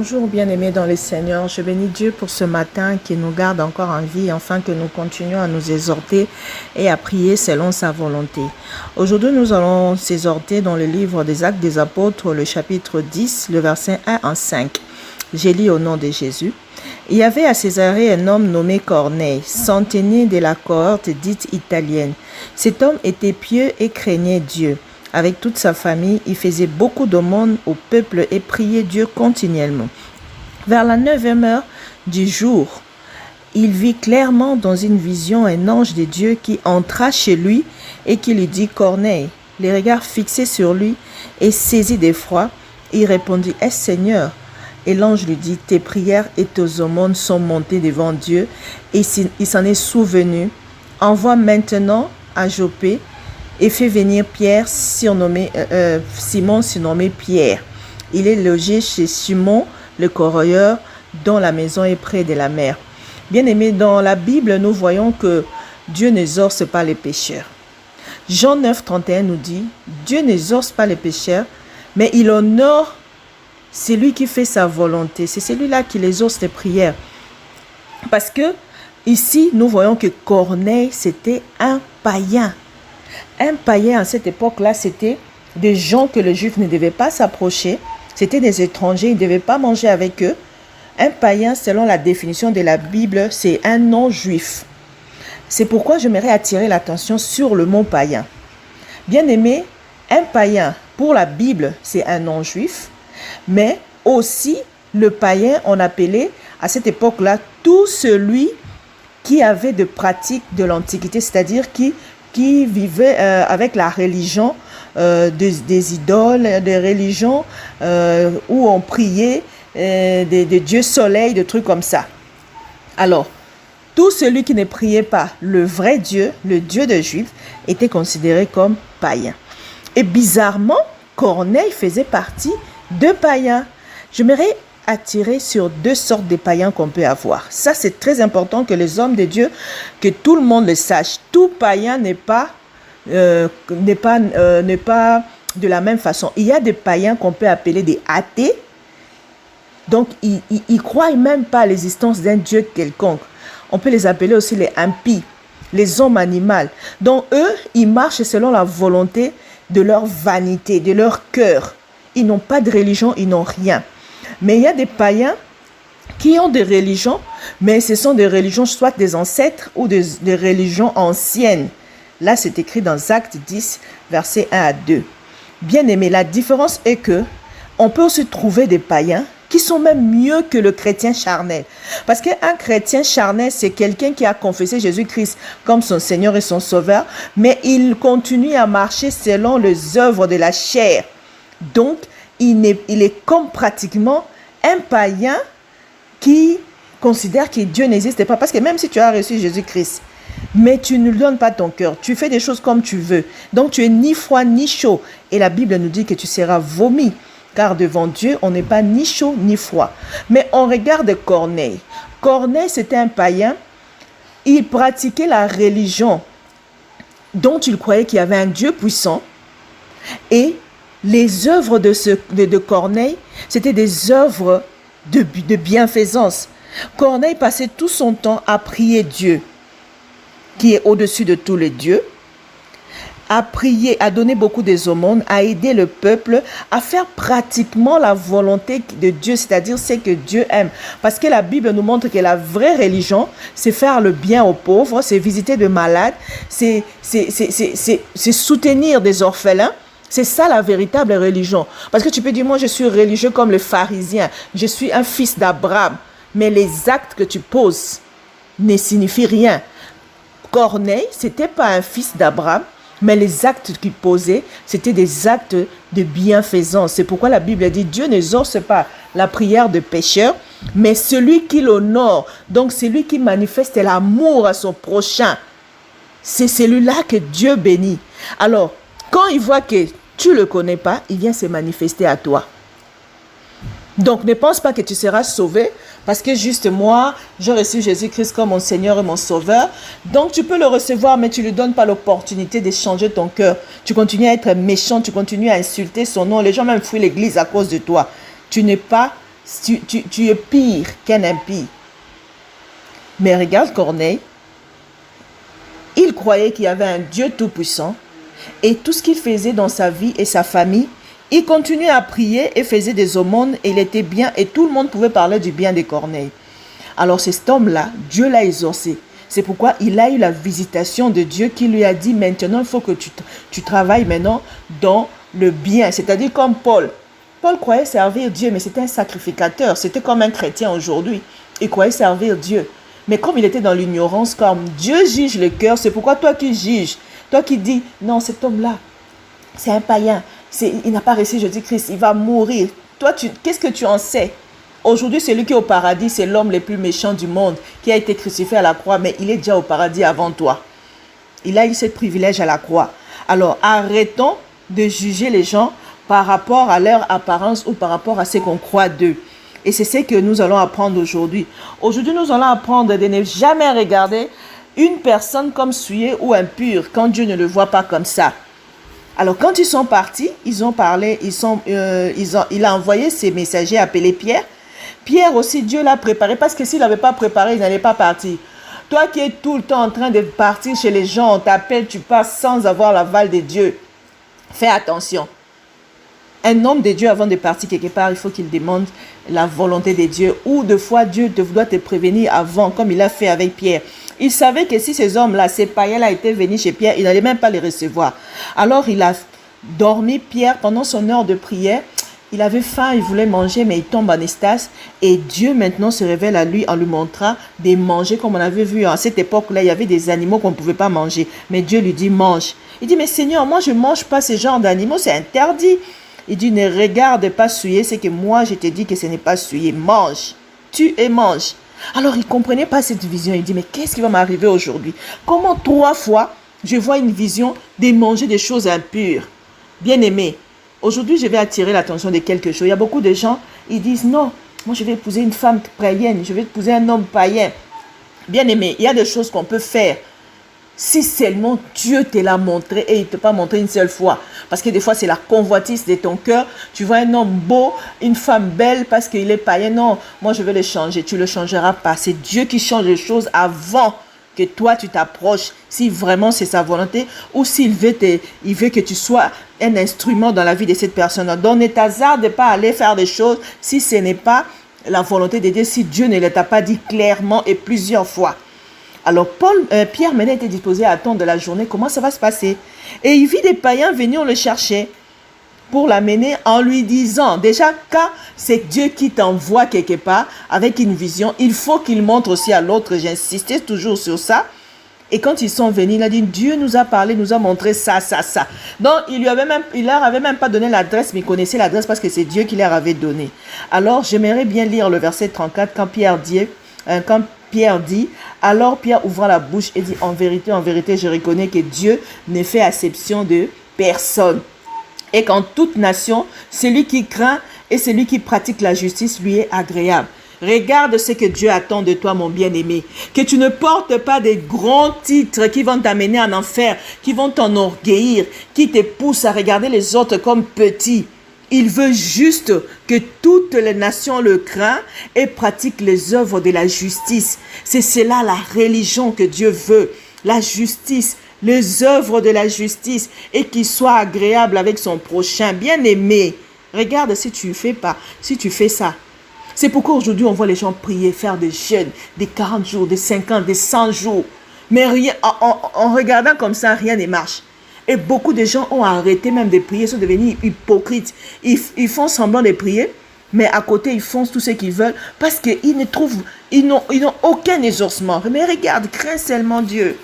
Bonjour bien-aimés dans le Seigneur, je bénis Dieu pour ce matin qui nous garde encore en vie afin que nous continuions à nous exhorter et à prier selon sa volonté. Aujourd'hui, nous allons s'exhorter dans le livre des Actes des Apôtres, le chapitre 10, le verset 1 à 5. J'ai lu au nom de Jésus. Il y avait à Césarée un homme nommé Corneille, centenier de la cohorte dite italienne. Cet homme était pieux et craignait Dieu. Avec toute sa famille, il faisait beaucoup d'aumônes au peuple et priait Dieu continuellement. Vers la 9e heure du jour, il vit clairement dans une vision un ange de Dieu qui entra chez lui et qui lui dit « Corneille ». Les regards fixés sur lui et saisi d'effroi, il répondit « Est-ce Seigneur ?» Et l'ange lui dit « Tes prières et tes aumônes sont montées devant Dieu et il s'en est souvenu. Envoie maintenant à Jopé et fait venir Simon surnommé Pierre. Il est logé chez Simon le corroyeur, dont la maison est près de la mer. » Bien-aimés, dans la Bible, nous voyons que Dieu n'exorce pas les pécheurs. Jean 9, 31 nous dit « Dieu n'exorce pas les pécheurs, mais il honore celui qui fait sa volonté. » C'est celui-là qui exauce les prières. Parce que ici, nous voyons que Corneille, c'était un païen. Un païen à cette époque-là, c'était des gens que les Juifs ne devaient pas s'approcher. C'était des étrangers, ils ne devaient pas manger avec eux. Un païen, selon la définition de la Bible, c'est un non-juif. C'est pourquoi j'aimerais attirer l'attention sur le mot païen. Bien-aimé, un païen, pour la Bible, c'est un non-juif. Mais aussi, le païen, on appelait à cette époque-là tout celui qui avait de pratiques de l'Antiquité, c'est-à-dire qui vivait avec la religion des idoles, des religions où on priait des dieux soleil, des trucs comme ça. Alors, tout celui qui ne priait pas le vrai Dieu, le Dieu des Juifs, était considéré comme païen. Et bizarrement, Corneille faisait partie de païens. J'aimerais attirer sur deux sortes de païens qu'on peut avoir. Ça, c'est très important que les hommes de Dieu, que tout le monde le sache. Tout païen n'est pas de la même façon. Il y a des païens qu'on peut appeler des athées. Donc, ils ne croient même pas à l'existence d'un Dieu quelconque. On peut les appeler aussi les impies, les hommes animaux. Donc, eux, ils marchent selon la volonté de leur vanité, de leur cœur. Ils n'ont pas de religion, ils n'ont rien. Mais il y a des païens qui ont des religions, mais ce sont des religions soit des ancêtres ou des religions anciennes. Là, c'est écrit dans Actes 10, versets 1 à 2. Bien aimé, la différence est que on peut aussi trouver des païens qui sont même mieux que le chrétien charnel. Parce qu'un chrétien charnel, c'est quelqu'un qui a confessé Jésus-Christ comme son Seigneur et son Sauveur, mais il continue à marcher selon les œuvres de la chair. Donc, il est comme pratiquement un païen qui considère que Dieu n'existe pas. Parce que même si tu as reçu Jésus-Christ, mais tu ne lui donnes pas ton cœur, tu fais des choses comme tu veux. Donc, tu es ni froid ni chaud. Et la Bible nous dit que tu seras vomi. Car devant Dieu, on n'est pas ni chaud ni froid. Mais on regarde Corneille. Corneille, c'était un païen. Il pratiquait la religion dont il croyait qu'il y avait un Dieu puissant. Et les œuvres de Corneille, c'était des œuvres de bienfaisance. Corneille passait tout son temps à prier Dieu, qui est au-dessus de tous les dieux, à prier, à donner beaucoup des aumônes, à aider le peuple, à faire pratiquement la volonté de Dieu, c'est-à-dire ce que Dieu aime. Parce que la Bible nous montre que la vraie religion, c'est faire le bien aux pauvres, c'est visiter des malades, c'est soutenir des orphelins. C'est ça la véritable religion. Parce que tu peux dire, moi je suis religieux comme le pharisien, je suis un fils d'Abraham. Mais les actes que tu poses ne signifient rien. Corneille, ce n'était pas un fils d'Abraham, mais les actes qu'il posait, c'était des actes de bienfaisance. C'est pourquoi la Bible dit, Dieu n'exauce pas la prière de pécheur, mais celui qui l'honore, donc celui qui manifeste l'amour à son prochain, c'est celui-là que Dieu bénit. Alors, quand il voit que tu ne le connais pas, il vient se manifester à toi. Donc, ne pense pas que tu seras sauvé parce que juste moi, j'ai reçu Jésus-Christ comme mon Seigneur et mon Sauveur. Donc, tu peux le recevoir, mais tu ne lui donnes pas l'opportunité de changer ton cœur. Tu continues à être méchant, tu continues à insulter son nom. Les gens même fuient l'église à cause de toi. Tu n'es pas Tu es pire qu'un impie. Mais regarde Corneille, il croyait qu'il y avait un Dieu tout-puissant et tout ce qu'il faisait dans sa vie et sa famille, il continuait à prier et faisait des aumônes et il était bien et tout le monde pouvait parler du bien de Corneille. Alors cet homme-là, Dieu l'a exaucé. C'est pourquoi il a eu la visitation de Dieu qui lui a dit maintenant il faut que tu travailles maintenant dans le bien. C'est-à-dire comme Paul. Paul croyait servir Dieu mais c'était un sacrificateur. C'était comme un chrétien aujourd'hui. Il croyait servir Dieu. Mais comme il était dans l'ignorance, comme Dieu juge le cœur, c'est pourquoi toi qui juges, toi qui dis non cet homme-là, c'est un païen, il n'a pas reçu Jésus-Christ, il va mourir. Toi, qu'est-ce que tu en sais? Aujourd'hui, celui qui est au paradis, c'est l'homme le plus méchant du monde qui a été crucifié à la croix, mais il est déjà au paradis avant toi. Il a eu ce privilège à la croix. Alors, arrêtons de juger les gens par rapport à leur apparence ou par rapport à ce qu'on croit d'eux. Et c'est ce que nous allons apprendre aujourd'hui. Aujourd'hui, nous allons apprendre de ne jamais regarder une personne comme souillée ou impure quand Dieu ne le voit pas comme ça. Alors, quand ils sont partis, ils ont parlé, il a envoyé ses messagers appeler Pierre. Pierre aussi, Dieu l'a préparé parce que s'il n'avait pas préparé, il n'allait pas partir. Toi qui es tout le temps en train de partir chez les gens, on t'appelle, tu passes sans avoir l'aval de Dieu. Fais attention. Un homme de Dieu, avant de partir quelque part, il faut qu'il demande la volonté de Dieu. Ou de fois, Dieu doit te prévenir avant, comme il a fait avec Pierre. Il savait que si ces hommes-là, ces païens-là étaient venus chez Pierre, il n'allait même pas les recevoir. Alors, il a dormi, Pierre, pendant son heure de prière. Il avait faim, il voulait manger, mais il tombe en extase. Et Dieu maintenant se révèle à lui en lui montrant de manger, comme on avait vu à cette époque-là, il y avait des animaux qu'on ne pouvait pas manger. Mais Dieu lui dit, mange. Il dit, mais Seigneur, moi je ne mange pas ce genre d'animaux, c'est interdit. Il dit, ne regarde pas souiller, c'est que moi je te dis que ce n'est pas souiller. Mange, tue et mange. Alors il ne comprenait pas cette vision. Il dit, mais qu'est-ce qui va m'arriver aujourd'hui? Comment 3 fois je vois une vision de manger des choses impures? Bien-aimé, aujourd'hui je vais attirer l'attention de quelque chose. Il y a beaucoup de gens, ils disent, non, moi je vais épouser une femme païenne, je vais épouser un homme païen. Bien-aimé, il y a des choses qu'on peut faire. Si seulement Dieu te l'a montré et il ne t'a pas montré une seule fois. Parce que des fois, c'est la convoitise de ton cœur. Tu vois un homme beau, une femme belle parce qu'il est païen. Non, moi je veux le changer. Tu ne le changeras pas. C'est Dieu qui change les choses avant que toi tu t'approches. Si vraiment c'est sa volonté ou s'il veut, il veut que tu sois un instrument dans la vie de cette personne. Donc ne t'hasarde pas à aller faire des choses si ce n'est pas la volonté de Dieu. Si Dieu ne t'a pas dit clairement et plusieurs fois. Alors Pierre maintenant était disposé à attendre la journée. Comment ça va se passer? Et il vit des païens venir le chercher pour l'amener en lui disant, déjà quand c'est Dieu qui t'envoie quelque part avec une vision, il faut qu'il montre aussi à l'autre. J'insistais toujours sur ça. Et quand ils sont venus, il a dit, Dieu nous a parlé, nous a montré ça, ça, ça. Donc il leur avait même pas donné l'adresse, mais il connaissait l'adresse parce que c'est Dieu qui leur avait donné. Alors j'aimerais bien lire le verset 34 quand Pierre dit, alors Pierre ouvra la bouche et dit, en vérité, je reconnais que Dieu ne fait acception de personne. Et qu'en toute nation, celui qui craint et celui qui pratique la justice lui est agréable. Regarde ce que Dieu attend de toi, mon bien-aimé. Que tu ne portes pas des grands titres qui vont t'amener en enfer, qui vont t'enorgueillir, qui te poussent à regarder les autres comme petits. Il veut juste que toutes les nations le craignent et pratiquent les œuvres de la justice. C'est cela la religion que Dieu veut. La justice, les œuvres de la justice et qu'il soit agréable avec son prochain. Bien-aimé, regarde si tu fais ça. C'est pourquoi aujourd'hui on voit les gens prier, faire des jeûnes, des 40 jours, des 50, des 100 jours. Mais rien, en regardant comme ça, rien ne marche. Et beaucoup de gens ont arrêté même de prier, sont devenus hypocrites. Ils font semblant de prier, mais à côté, ils font tout ce qu'ils veulent parce qu'ils n'ont aucun exaucement. Mais regarde, crains seulement Dieu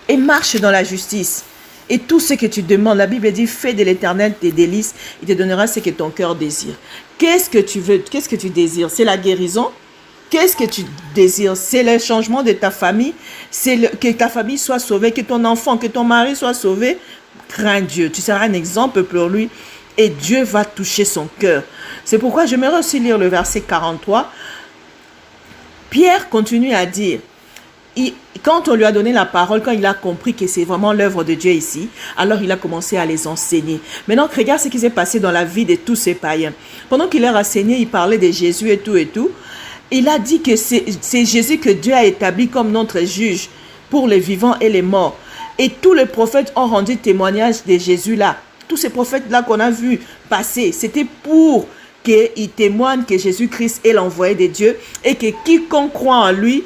et marche dans la justice. Et tout ce que tu demandes, la Bible dit, fais de l'Éternel tes délices, il te donnera ce que ton cœur désire. Qu'est-ce que tu veux? Qu'est-ce que tu désires? C'est la guérison? Qu'est-ce que tu désires? C'est le changement de ta famille, que ta famille soit sauvée, que ton enfant, que ton mari soit sauvé. Crains Dieu, tu seras un exemple pour lui et Dieu va toucher son cœur. C'est pourquoi j'aimerais aussi lire le verset 43. Pierre continue à dire, quand on lui a donné la parole, quand il a compris que c'est vraiment l'œuvre de Dieu ici, alors il a commencé à les enseigner. Maintenant, regarde ce qui s'est passé dans la vie de tous ces païens. Pendant qu'il leur a enseigné, il parlait de Jésus et tout et tout. Il a dit que c'est Jésus que Dieu a établi comme notre juge pour les vivants et les morts. Et tous les prophètes ont rendu témoignage de Jésus là. Tous ces prophètes-là qu'on a vus passer, c'était pour qu'ils témoignent que Jésus-Christ est l'envoyé de Dieu et que quiconque croit en lui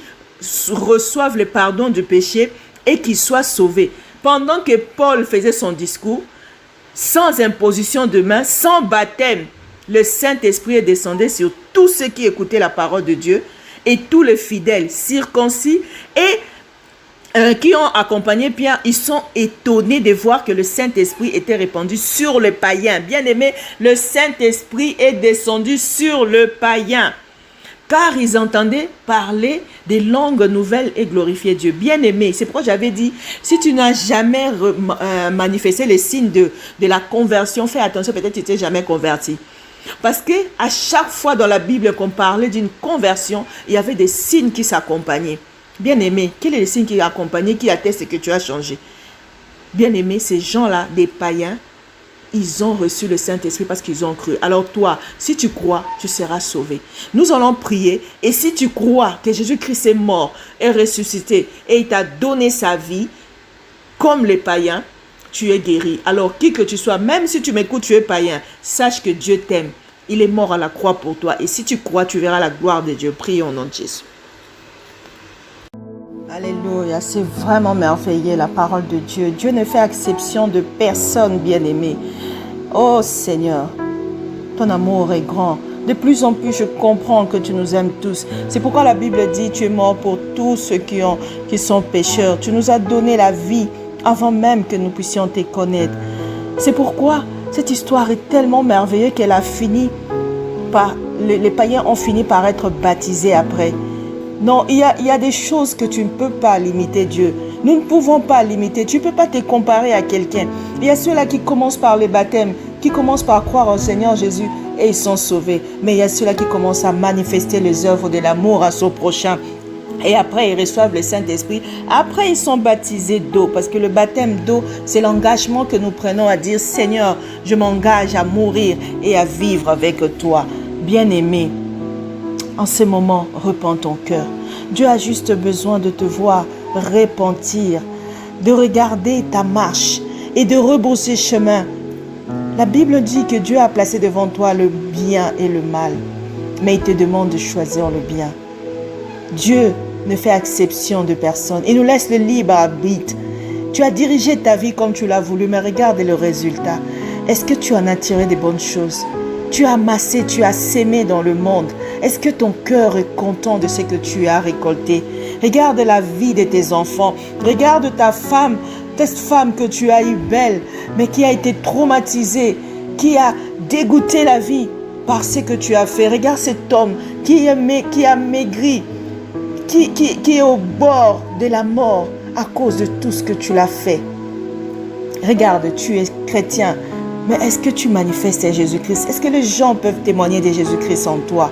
reçoive le pardon du péché et qu'il soit sauvé. Pendant que Paul faisait son discours, sans imposition de main, sans baptême, le Saint-Esprit est descendu sur tous ceux qui écoutaient la parole de Dieu et tous les fidèles circoncis et qui ont accompagné Pierre, ils sont étonnés de voir que le Saint-Esprit était répandu sur le païen. Bien aimé, le Saint-Esprit est descendu sur le païen. Car ils entendaient parler des langues nouvelles et glorifier Dieu. Bien aimé, c'est pourquoi j'avais dit, si tu n'as jamais manifesté les signes de la conversion, fais attention, peut-être que tu t'es jamais converti. Parce que à chaque fois dans la Bible qu'on parlait d'une conversion, il y avait des signes qui s'accompagnaient. Bien aimé, quel est le signe qui accompagne, qui atteste que tu as changé? Bien aimé, ces gens-là, des païens, ils ont reçu le Saint-Esprit parce qu'ils ont cru. Alors toi, si tu crois, tu seras sauvé. Nous allons prier. Et si tu crois que Jésus-Christ est mort, est ressuscité et il t'a donné sa vie, comme les païens, tu es guéri. Alors qui que tu sois, même si tu m'écoutes, tu es païen, sache que Dieu t'aime. Il est mort à la croix pour toi. Et si tu crois, tu verras la gloire de Dieu. Prions au nom de Jésus. Alléluia, c'est vraiment merveilleux la parole de Dieu. Dieu ne fait exception de personne, bien-aimé. Oh Seigneur, ton amour est grand. De plus en plus, je comprends que tu nous aimes tous. C'est pourquoi la Bible dit, tu es mort pour tous ceux qui sont pécheurs. Tu nous as donné la vie avant même que nous puissions te connaître. C'est pourquoi cette histoire est tellement merveilleuse qu'elle a fini par... Les païens ont fini par être baptisés après. Non, il y a des choses que tu ne peux pas limiter, Dieu. Nous ne pouvons pas limiter. Tu ne peux pas te comparer à quelqu'un. Il y a ceux-là qui commencent par le baptême, qui commencent par croire au Seigneur Jésus et ils sont sauvés. Mais il y a ceux-là qui commencent à manifester les œuvres de l'amour à son prochain. Et après, ils reçoivent le Saint-Esprit. Après, ils sont baptisés d'eau. Parce que le baptême d'eau, c'est l'engagement que nous prenons à dire, Seigneur, je m'engage à mourir et à vivre avec toi. Bien-aimé, en ce moment, repens ton cœur. Dieu a juste besoin de te voir repentir, de regarder ta marche et de rebrousser chemin. La Bible dit que Dieu a placé devant toi le bien et le mal, mais il te demande de choisir le bien. Dieu ne fait exception de personne. Il nous laisse le libre arbitre. Tu as dirigé ta vie comme tu l'as voulu, mais regarde le résultat. Est-ce que tu en as tiré des bonnes choses? Tu as amassé, tu as sémé dans le monde. Est-ce que ton cœur est content de ce que tu as récolté? Regarde la vie de tes enfants. Regarde ta femme, cette femme que tu as eue belle, mais qui a été traumatisée, qui a dégoûté la vie par ce que tu as fait. Regarde cet homme qui a maigri, qui est au bord de la mort à cause de tout ce que tu l'as fait. Regarde, tu es chrétien. Mais est-ce que tu manifestes Jésus-Christ? Est-ce que les gens peuvent témoigner de Jésus-Christ en toi?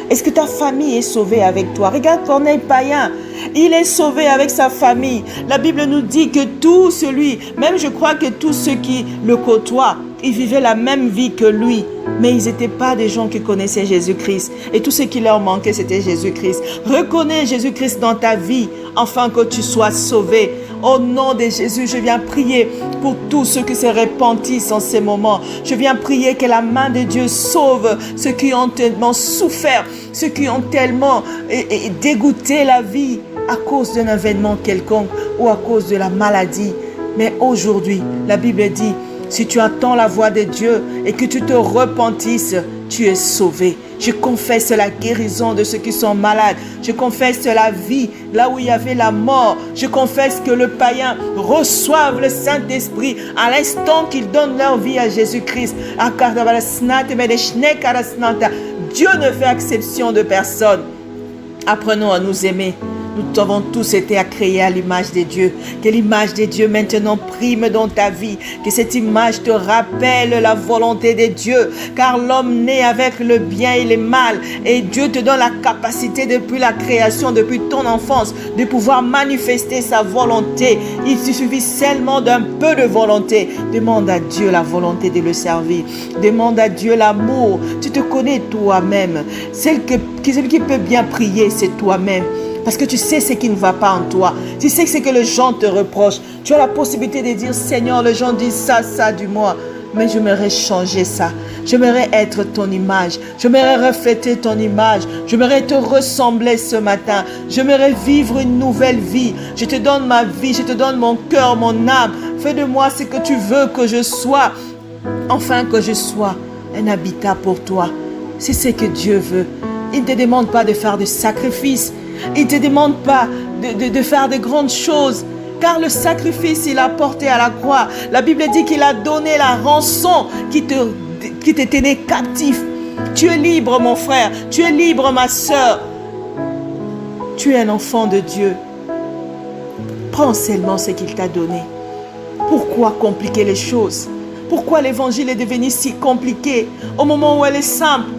Est-ce que ta famille est sauvée avec toi? Regarde Corneille païen, il est sauvé avec sa famille. La Bible nous dit que tout celui, même je crois que tous ceux qui le côtoient, ils vivaient la même vie que lui. Mais ils n'étaient pas des gens qui connaissaient Jésus-Christ. Et tout ce qui leur manquait, c'était Jésus-Christ. Reconnais Jésus-Christ dans ta vie, afin que tu sois sauvé. Au nom de Jésus, je viens prier pour tous ceux qui se repentissent en ces moments. Je viens prier que la main de Dieu sauve ceux qui ont tellement souffert, ceux qui ont tellement dégoûté la vie à cause d'un événement quelconque ou à cause de la maladie. Mais aujourd'hui, la Bible dit, si tu attends la voix de Dieu et que tu te repentisses, tu es sauvé. Je confesse la guérison de ceux qui sont malades. Je confesse la vie là où il y avait la mort. Je confesse que le païen reçoive le Saint-Esprit à l'instant qu'ils donnent leur vie à Jésus-Christ. Dieu ne fait exception de personne. Apprenons à nous aimer. Nous avons tous été créés à l'image de Dieu. Que l'image de Dieu maintenant prime dans ta vie. Que cette image te rappelle la volonté de Dieu. Car l'homme naît avec le bien et le mal. Et Dieu te donne la capacité depuis la création, depuis ton enfance, de pouvoir manifester sa volonté. Il te suffit seulement d'un peu de volonté. Demande à Dieu la volonté de le servir. Demande à Dieu l'amour. Tu te connais toi-même. Celui qui peut bien prier, c'est toi-même. Parce que tu sais ce qui ne va pas en toi. Tu sais ce que les gens te reprochent. Tu as la possibilité de dire, Seigneur, les gens disent ça du moi. Mais j'aimerais changer ça. J'aimerais être ton image. J'aimerais refléter ton image. J'aimerais te ressembler ce matin. J'aimerais vivre une nouvelle vie. Je te donne ma vie. Je te donne mon cœur, mon âme. Fais de moi ce que tu veux que je sois. Enfin que je sois un habitat pour toi. C'est ce que Dieu veut. Il ne te demande pas de faire des sacrifices. Il ne te demande pas de faire de grandes choses. Car le sacrifice, il a porté à la croix. La Bible dit qu'il a donné la rançon qui te tenait captif. Tu es libre, mon frère. Tu es libre, ma soeur. Tu es un enfant de Dieu. Prends seulement ce qu'il t'a donné. Pourquoi compliquer les choses? Pourquoi l'évangile est devenu si compliqué au moment où elle est simple?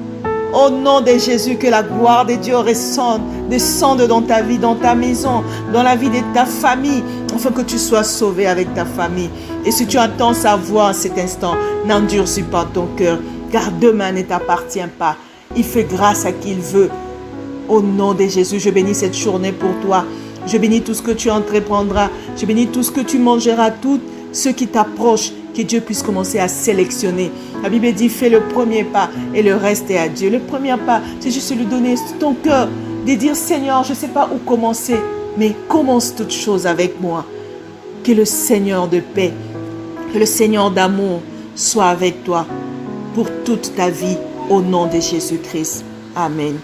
Au nom de Jésus, que la gloire de Dieu descende dans ta vie, dans ta maison, dans la vie de ta famille, afin que tu sois sauvé avec ta famille. Et si tu entends sa voix en cet instant, n'endurcis pas ton cœur, car demain ne t'appartient pas. Il fait grâce à qui il veut. Au nom de Jésus, je bénis cette journée pour toi. Je bénis tout ce que tu entreprendras. Je bénis tout ce que tu mangeras, tout ce qui t'approche. Que Dieu puisse commencer à sélectionner. La Bible dit, fais le premier pas et le reste est à Dieu. Le premier pas, c'est juste lui donner ton cœur, de dire, Seigneur, je ne sais pas où commencer, mais commence toute chose avec moi. Que le Seigneur de paix, que le Seigneur d'amour soit avec toi pour toute ta vie, au nom de Jésus-Christ. Amen.